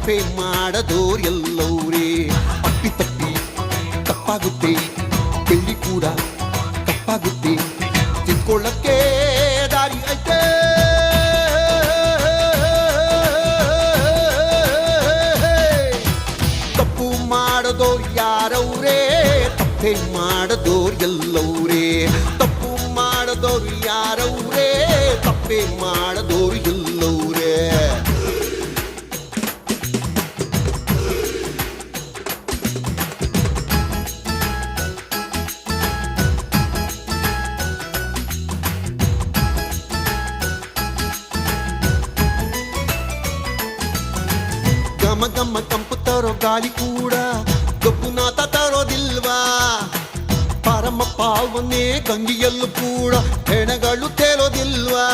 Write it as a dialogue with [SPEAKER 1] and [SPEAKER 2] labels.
[SPEAKER 1] ತಪ್ಪೆ ಮಾಡದೋರೆಲ್ಲವ್ರೇ. ಅಪ್ಪಿ ತಪ್ಪಿ ತಪ್ಪಾಗುತ್ತೆ, ಬೆಳ್ಳಿ ಕೂಡ ತಪ್ಪಾಗುತ್ತೆ, ತಿಳ್ಕೊಳ್ಳಕ್ಕೆ ದಾರಿ ಐತೆ. ತಪ್ಪು ಮಾಡದೋರು ಯಾರವ್ರೇ, ತಪ್ಪೆ ಮಾಡದೋರು ಎಲ್ಲವ್ರೇ. ತಪ್ಪು ಮಾಡದೋರು ಯಾರವ್ರೇ, ತಪ್ಪೆ ಮಾಡದೋರು ಎಲ್ಲವ್ರೇ. ಗಮ ಗಮ ಕಂಪು ತರೋ ಗಾಳಿ ಕೂಡ ಗಬ್ಬುನಾಥ ತರೋದಿಲ್ವಾ. ಪರಮ ಪಾವನೆ ಗಂಗೆಯಲ್ಲೂ ಕೂಡ ಹೆಣಗಳು ತೇಲೋದಿಲ್ವಾ.